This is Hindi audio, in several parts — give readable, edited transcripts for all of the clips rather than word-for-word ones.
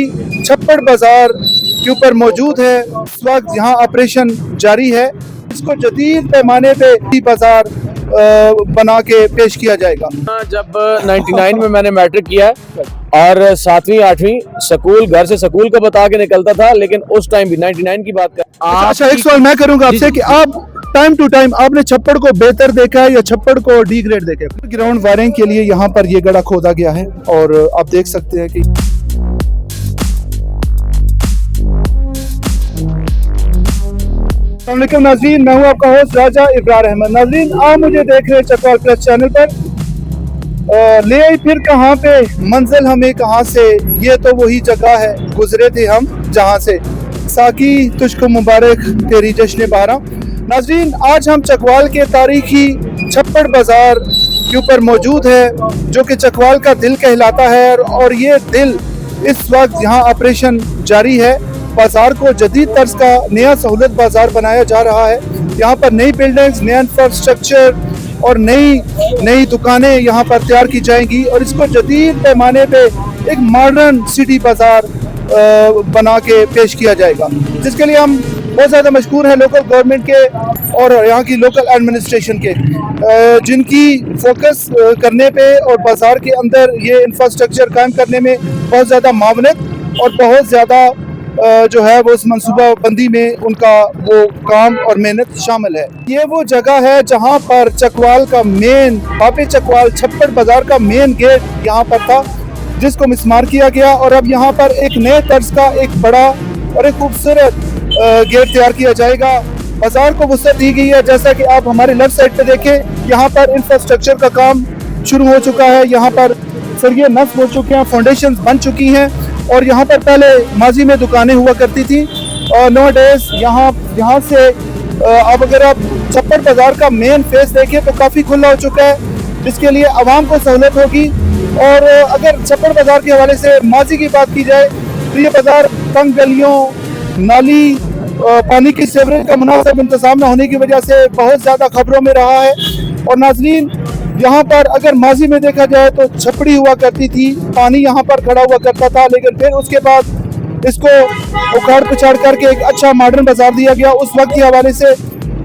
छप्पड़ बाजार के ऊपर मौजूद है। इस वक्त यहाँ ऑपरेशन जारी है। इसको जदीद पैमाने पे बाजार बना के पेश किया जाएगा। जब 99 में मैंने मैट्रिक किया और 7वीं 8वीं स्कूल, घर से स्कूल को बता के निकलता था, लेकिन उस टाइम भी 99 की बात कर। अच्छा, एक सवाल मैं करूंगा आपसे कि आप टाइम टू टाइम आपने छप्पड़ को बेहतर देखा है या छप्पड़ को डिग्रेड देखा है? ग्राउंड वायरिंग के लिए यहाँ पर ये गड्ढा खोदा गया है और आप देख सकते हैं कि अस्सलामुअलैकुम नाज़रीन, मैं हूँ आपका होस्ट राजा इब्रार अहमद। नाज़रीन, आप मुझे देख रहे हैं चकवाल प्लस चैनल पर। ले आई फिर कहाँ पे, मंजिल हमें कहाँ से, ये तो वही जगह है गुजरे थे हम जहाँ से। साकी तुझको मुबारक तेरी जश्न बारा। नाज़रीन, आज हम चकवाल के तारीखी छप्पड़ बाजार के ऊपर मौजूद है, जो कि चकवाल का दिल कहलाता है। और ये दिल इस वक्त यहाँ ऑपरेशन जारी है। बाजार को जदीद तर्ज का नया सहूलत बाजार बनाया जा रहा है। यहाँ पर नई बिल्डिंग्स, नया इंफ्रास्ट्रक्चर और नई दुकानें यहाँ पर तैयार की जाएंगी और इसको जदीद पैमाने पे एक मॉडर्न सिटी बाजार बना के पेश किया जाएगा, जिसके लिए हम बहुत ज़्यादा मशहूर हैं लोकल गवर्नमेंट के और यहाँ की लोकल एडमिनिस्ट्रेशन के, जिनकी फोकस करने पे और बाजार के अंदर ये इंफ्रास्ट्रक्चर कायम करने में बहुत ज़्यादा मावनत और बहुत ज़्यादा जो है वो इस मनसूबा बंदी में उनका वो काम और मेहनत शामिल है। ये वो जगह है जहाँ पर चकवाल का मेन बाबे चकवाल छप्पड़ बाजार का मेन गेट यहाँ पर था, जिसको मिसमार किया गया और अब यहाँ पर एक नए तर्ज का एक बड़ा और एक खूबसूरत गेट तैयार किया जाएगा। बाजार को वसअत दी गई है। जैसा कि आप हमारे लेफ्ट साइड पे देखें, यहाँ पर इंफ्रास्ट्रक्चर का काम शुरू हो चुका है। यहाँ पर सरिये नस्ब हो चुके हैं, फाउंडेशन बन चुकी हैं और यहाँ पर पहले माजी में दुकानें हुआ करती थी और नो डेज यहाँ से अब अगर आप छप्पड़ बाजार का मेन फेस देखें तो काफ़ी खुला हो चुका है, जिसके लिए आवाम को सहूलत होगी। और अगर छप्पड़ बाजार के हवाले से माजी की बात की जाए तो ये बाजार तंग गलियों, नाली, पानी की सीवरेज का मुनासिब इंतजाम न होने की वजह से बहुत ज़्यादा खबरों में रहा है। और नाज़रीन, यहाँ पर अगर माजी में देखा जाए तो छपड़ी हुआ करती थी, पानी यहाँ पर खड़ा हुआ करता था, लेकिन फिर उसके बाद इसको उखाड़ पिछाड़ करके एक अच्छा मॉडर्न बाजार दिया गया उस वक्त के हवाले से।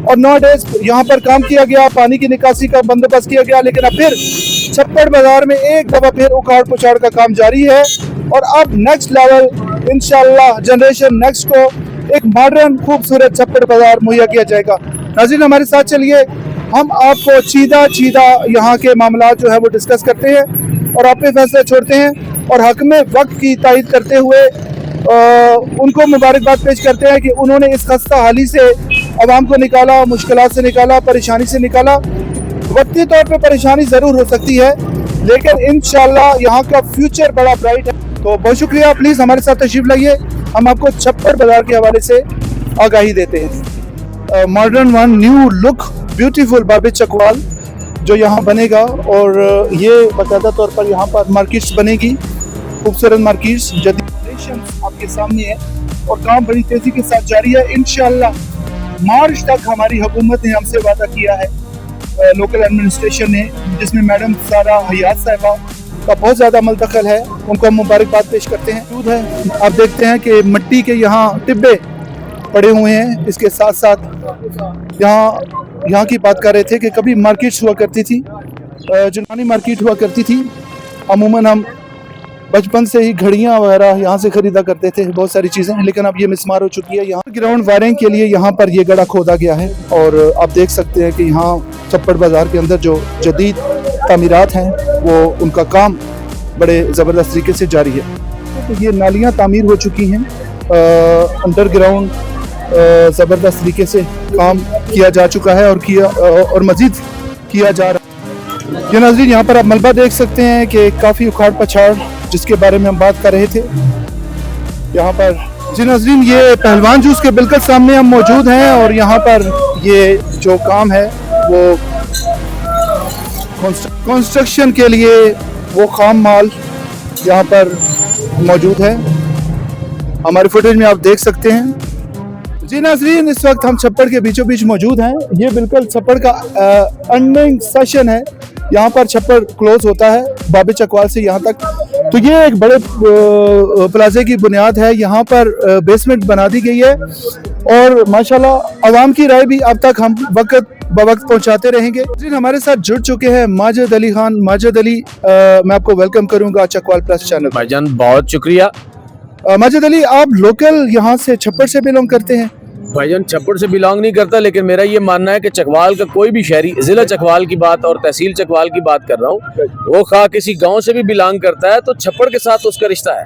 और नो डेज यहाँ पर काम किया गया, पानी की निकासी का बंदोबस्त किया गया, लेकिन अब फिर छप्पड़ बाजार में एक दफ़ा फिर उखाड़ पिछाड़ का काम जारी है। और अब नेक्स्ट लेवल इंशाल्लाह जनरेशन नेक्स्ट को एक मॉडर्न खूबसूरत छप्पड़ बाजार मुहैया किया जाएगा। नाज़रीन, हमारे साथ चलिए, हम आपको चीदा यहाँ के मामला जो है वो डिस्कस करते हैं और आप पे फैसला छोड़ते हैं और हक में वक्त की तायद करते हुए उनको मुबारकबाद पेश करते हैं कि उन्होंने इस खस्ता हाली से आवाम को निकाला, मुश्किलात से निकाला, परेशानी से निकाला। वक्ती तौर पे परेशानी ज़रूर हो सकती है, लेकिन इंशाल्लाह यहाँ का फ्यूचर बड़ा ब्राइट है। तो बहुत शुक्रिया, प्लीज़ हमारे साथ तशरीफ़ लाइए, हम आपको छप्पड़ बाजार के हवाले से आगाही देते हैं। Modern one new look beautiful बाबे चकवाल जो यहाँ बनेगा और ये बाकायदा तौर पर यहाँ पर मार्केट्स बनेगी, खूबसूरत मार्केट्स, जदीद आपके सामने है और काम बड़ी तेज़ी के साथ जारी है। इंशाल्लाह मार्च तक हमारी हुकूमत ने हमसे वादा किया है, लोकल एडमिनिस्ट्रेशन ने, जिसमें मैडम सारा हयात साहिबा का बहुत ज़्यादा मलदखल है, उनको हम मुबारकबाद पेश करते हैं। आप देखते हैं कि मिट्टी के यहाँ टिब्बे पड़े हुए हैं। इसके साथ साथ यहाँ की बात कर रहे थे कि कभी मार्केट्स हुआ करती थी, जुलानी मार्केट हुआ करती थी। अमूमन हम बचपन से ही घड़ियाँ वगैरह यहाँ से ख़रीदा करते थे, बहुत सारी चीज़ें, लेकिन अब ये मिसमार हो चुकी है। यहाँ ग्राउंड वायरिंग के लिए यहाँ पर ये गड्ढा खोदा गया है और आप देख सकते हैं कि यहाँ छप्पड़ बाज़ार के अंदर जो जदीद तामीरात हैं वो उनका काम बड़े ज़बरदस्त तरीके से जारी है। तो ये नालियाँ तामीर हो चुकी हैं, अंडरग्राउंड ज़बरदस्त तरीके से काम किया जा चुका है और मज़ीद किया जा रहा है। ये नाज़रीन, यहाँ पर आप मलबा देख सकते हैं कि काफ़ी उखाड़ पछाड़ जिसके बारे में हम बात कर रहे थे यहाँ पर। जी नाज़रीन, ये पहलवान जूस के बिल्कुल सामने हम मौजूद हैं और यहाँ पर ये जो काम है वो कंस्ट्रक्शन के लिए वो खाम माल यहाँ पर मौजूद है, हमारे फुटेज में आप देख सकते हैं। जी नाज़रीन, इस वक्त हम छप्पड़ के बीचों बीच मौजूद हैं। ये बिल्कुल छप्पड़ का एंडिंग सेशन है। यहाँ पर छप्पड़ क्लोज होता है बाबे चकवाल से यहाँ तक तो ये एक बड़े प्लाजे की बुनियाद है, यहाँ पर बेसमेंट बना दी गई है और माशाल्लाह आवाम की राय भी अब तक हम वक्त बवक्त पहुंचाते रहेंगे। जी हमारे साथ जुड़ चुके हैं माजिद अली खान। माजिद अली, मैं आपको वेलकम करूंगा चकवाल प्लस चैनल। भाईजान बहुत शुक्रिया। माजिद अली, आप लोकल यहाँ से छप्पर से बिलोंग करते हैं? भाईजान छप्पर से बिलोंग नहीं करता, लेकिन मेरा ये मानना है कि चकवाल का कोई भी शहरी, जिला चकवाल की बात और तहसील चकवाल की बात कर रहा हूँ, वो खा किसी गांव से भी बिलोंग करता है तो छप्पर के साथ उसका रिश्ता है।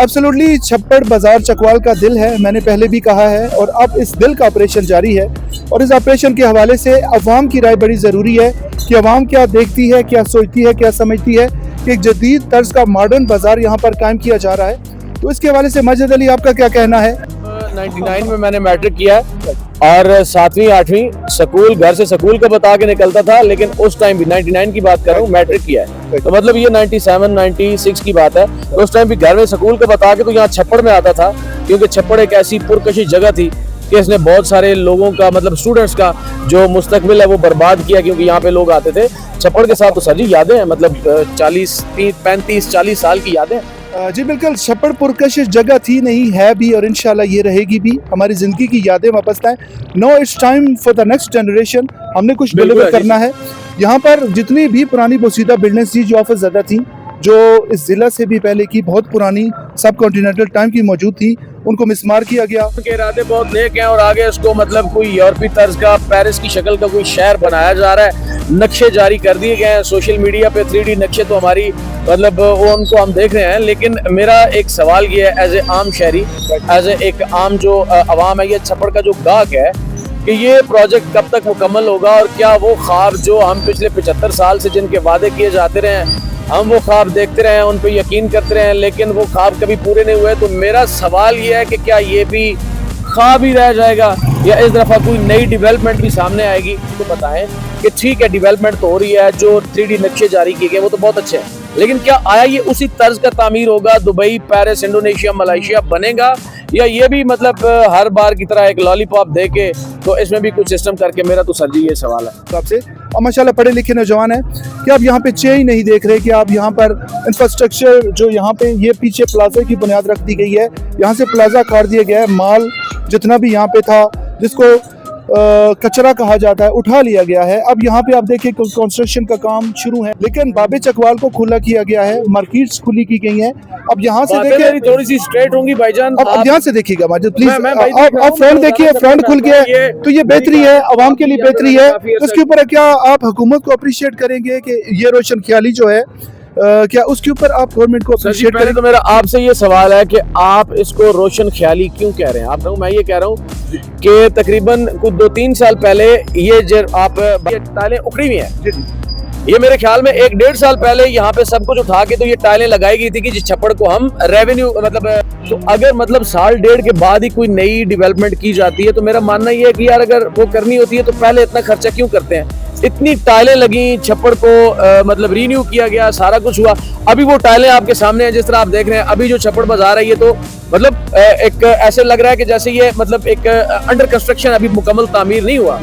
एब्सोल्युटली, छप्पड़ बाजार चकवाल का दिल है, मैंने पहले भी कहा है, और अब इस दिल का ऑपरेशन जारी है। और इस ऑपरेशन के हवाले से अवाम की राय बड़ी ज़रूरी है कि अवाम क्या देखती है, क्या सोचती है, क्या समझती है कि एक जदीद तर्ज का मॉडर्न बाजार यहाँ पर कायम किया जा रहा है। तो इसके हवाले से माजिद अली, आपका क्या कहना है? 99 में मैंने मैट्रिक किया है और 7वीं 8वीं स्कूल, घर से स्कूल का बता के निकलता था, लेकिन उस टाइम भी 99 की बात कर रहा हूँ, मैट्रिक किया है, तो मतलब ये 97 96 की बात है। तो उस टाइम भी घर में स्कूल का बता के तो यहाँ छप्पड़ में आता था, क्योंकि छप्पड़ एक ऐसी पुरकशिश जगह थी कि इसने बहुत सारे लोगों का, मतलब स्टूडेंट्स का जो मुस्तकबिल है वो बर्बाद किया, क्योंकि यहाँ पे लोग आते थे। छप्पड़ के साथ तो सर जी यादें हैं, मतलब 35-40 साल की यादें। जी बिल्कुल, छप्पड़ पुरकशिश जगह थी, नहीं है भी, और इंशाल्लाह ये रहेगी भी। हमारी ज़िंदगी की यादें वापस आए। No, it's time for the next generation. हमने कुछ डिलीवर करना है। यहाँ पर जितनी भी पुरानी बोसीदा बिल्डिंग्स थी जो ऑफिस ज़्यादा थी, जो इस ज़िला से भी पहले की बहुत पुरानी सब कॉन्टिनेंटल टाइम की मौजूद थी, उनको मिसमार किया गया। उनके इरादे बहुत नेक हैं और आगे इसको मतलब कोई यूरोपीय तर्ज का, पेरिस की शक्ल का कोई शहर बनाया जा रहा है। नक्शे जारी कर दिए गए हैं सोशल मीडिया पे, 3D नक्शे तो हमारी मतलब वो उनको हम देख रहे हैं। लेकिन मेरा एक सवाल ये है, एज ए आम शहरी, एज ए एक आम जो अवाम है, ये छप्पड़ का जो गाहक है, कि ये प्रोजेक्ट कब तक मुकम्मल होगा और क्या वो ख्वाब जो हम पिछले 75 साल से जिनके वादे किए जाते रहे हैं, हम वो ख्वाब देखते रहे हैं, उन पे यकीन करते रहे हैं, लेकिन वो ख्वाब कभी पूरे नहीं हुए। तो मेरा सवाल ये है कि क्या ये भी ख्वाब ही रह जाएगा या इस दफ़ा कोई नई डेवलपमेंट भी सामने आएगी? तो बताएं कि ठीक है, डेवलपमेंट तो हो रही है, जो 3D नक्शे जारी किए गए वो तो बहुत अच्छे हैं, लेकिन क्या आया ये उसी तर्ज का तामीर होगा? दुबई, पेरिस, इंडोनेशिया, मलेशिया बनेगा, या ये भी मतलब हर बार की तरह एक लॉलीपॉप दे के, तो इसमें भी कुछ सिस्टम करके? मेरा तो सर जी ये सवाल है आपसे। और माशाल्लाह पढ़े लिखे नौजवान हैं कि आप यहाँ पे चेंज नहीं देख रहे कि आप यहाँ पर इंफ्रास्ट्रक्चर जो यहाँ पे ये पीछे प्लाजा की बुनियाद रख दी गई है, यहाँ से प्लाजा काट दिया गया है, माल जितना भी यहाँ पे था, जिसको कचरा कहा जाता है, उठा लिया गया है। अब यहाँ पे आप देखिए कंस्ट्रक्शन का काम शुरू है, लेकिन बाबे चकवाल को खुला किया गया है, मार्केट्स खुली की गई हैं। अब यहाँ से देखिए, थोड़ी सी स्ट्रेट होंगी भाईजान। अब यहाँ से देखिएगा माजिद प्लीज, आप फ्रंट देखिए, फ्रंट खुल गया है, तो ये बेहतरी है, आवाम के लिए बेहतरी है। तो उसके ऊपर क्या आप हुकूमत को अप्रिशिएट करेंगे कि ये रोशन ख्याली जो है, क्या उसके ऊपर आप गवर्नमेंट को अप्रिशिएट करें? तो मेरा आपसे ये सवाल है कि आप इसको रोशन ख्याली क्यों कह रहे हैं? आप मैं ये कह रहा हूँ कि तकरीबन कुछ 2-3 साल पहले ये टाइलें उखड़ी हुई हैं, ये मेरे ख्याल में 1-1.5 साल पहले यहाँ पे सब कुछ उठा के तो ये टाइलें लगाई गई थी कि जिस छप्पड़ को हम रेवेन्यू मतलब, तो अगर मतलब 1.5 साल के बाद ही कोई नई डेवलपमेंट की जाती है, तो मेरा मानना ये है कि यार अगर वो करनी होती है तो पहले इतना खर्चा क्यों करते हैं? इतनी टाइलें लगी, छप्पड़ को मतलब रीन्यू किया गया, सारा कुछ हुआ, अभी वो टाइलें आपके सामने हैं जिस तरह आप देख रहे हैं। अभी जो छप्पड़ बाजार है ये तो मतलब एक ऐसे लग रहा है कि जैसे ये मतलब एक अंडर कंस्ट्रक्शन, अभी मुकम्मल तामीर नहीं हुआ।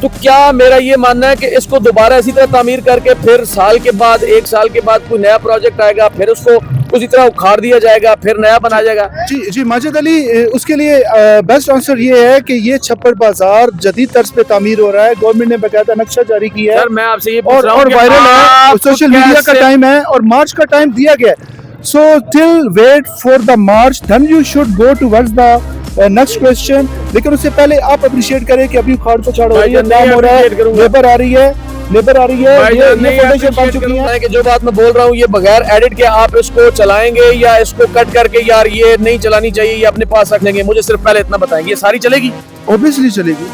तो क्या मेरा ये मानना है कि इसको दोबारा इसी तरह तामीर करके फिर साल के बाद, 1 साल के बाद कोई नया प्रोजेक्ट आएगा, फिर उसको उसी तरह उखाड़ दिया जाएगा, फिर नया बना जाएगा? जी माजिद अली, उसके लिए बेस्ट आंसर ये है कि ये छप्पड़ बाजार जदीद तर्ज पे तामीर हो रहा है। गवर्नमेंट ने बकायदा नक्शा जारी किया है, सर मैं आपसे ये और वायरल है, सोशल मीडिया का टाइम है और मार्च का टाइम दिया गया है। So till wait for the march, then you should go towards the next question. लेकिन उससे पहले आप अप्रिशिएट करें कि अभी उखाड़ पछाड़ हो रही है, काम हो रहा है, लेबर आ रही है, ये बन चुकी है। कि जो बात मैं बोल रहा हूँ ये बगैर एडिट के आप इसको चलाएंगे या इसको कट करके यार ये नहीं चलानी चाहिए, ये अपने पास रख लेंगे? मुझे सिर्फ पहले इतना बताएंगे, ये सारी चलेगी? ऑब्वियसली चलेगी।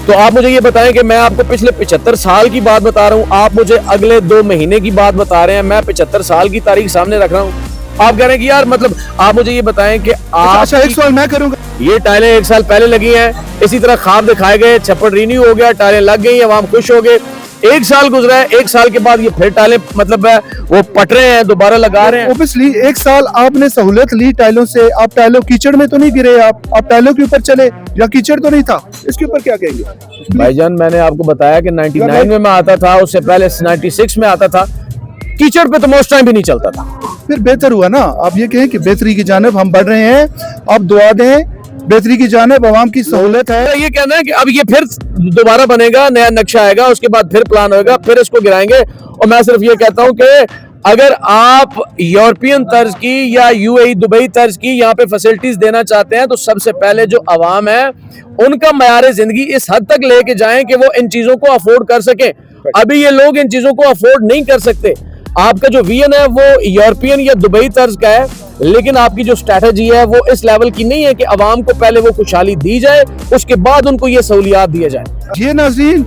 तो आप मुझे ये बताएं कि मैं आपको पिछले 75 साल की बात बता रहा हूँ, आप मुझे अगले 2 महीने की बात बता रहे हैं, मैं 75 साल की तारीख सामने रख रहा हूँ, आप कह रहे हैं कि यार मतलब आप मुझे ये बताएं कि आप, अच्छा एक सवाल मैं करूंगा, ये टाइलें 1 साल पहले लगी हैं, इसी तरह ख्वाब दिखाए गए, छप्पड़ रीन्यू हो गया, टाइलें लग गई, अवाम खुश हो गए, 1 साल गुजरा है, 1 साल के बाद ये फिर टाइलें मतलब वो पट रहे हैं, दोबारा लगा रहे हैं। ऑब्वियसली 1 साल आपने सहूलियत ली टाइलों से, आप टाइलों कीचड़ में तो नहीं गिरे, आप टाइलों के ऊपर चले, या कीचड़ तो नहीं था, इसके ऊपर क्या कहेंगे? भाईजान मैंने आपको बताया कि 99 में मैं आता था, उससे पहले 96 में आता था, कीचड़ पे तो मोस्ट टाइम भी नहीं चलता था। फिर बेहतर हुआ ना, आप ये कहें कि बेहतरी की जानिब हम बढ़ रहे हैं, आप दुआ दें, बेहतरी की जानिब आवाम की सहूलत है। मेरा ये कहना है कि अब ये फिर दोबारा बनेगा, नया नक्शा आएगा, उसके बाद फिर प्लान होगा, फिर इसको गिराएंगे। और मैं सिर्फ ये कहता हूं कि अगर आप यूरोपियन तर्ज की या यूएई दुबई तर्ज की यहाँ पे फैसिलिटीज देना चाहते हैं तो सबसे पहले जो अवाम है उनका मयार जिंदगी इस हद तक लेके जाएं कि वो इन चीजों को अफोर्ड कर सकें। अभी ये लोग इन चीजों को अफोर्ड नहीं कर सकते। आपका जो विजन है वो यूरोपियन या दुबई तर्ज का है, लेकिन आपकी जो स्ट्रैटेजी है वो इस लेवल की नहीं है कि अवाम को पहले वो खुशहाली दी जाए, उसके बाद उनको ये सहूलियात दिए जाए। ये नाज़रीन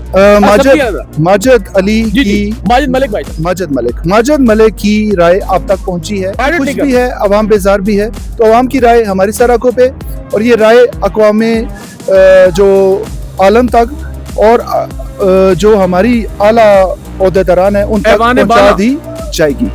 माजिद अली की माजिद मलिक की राय आप तक पहुंची है, कुछ भी है, अवाम बेजार भी है, तो अवाम की राय हमारी सड़कों पे, और ये राय अक़वामे जो आलम तक और जो हमारी आला ओहदेदारान है उन तक पहुंचा दी जाएगी।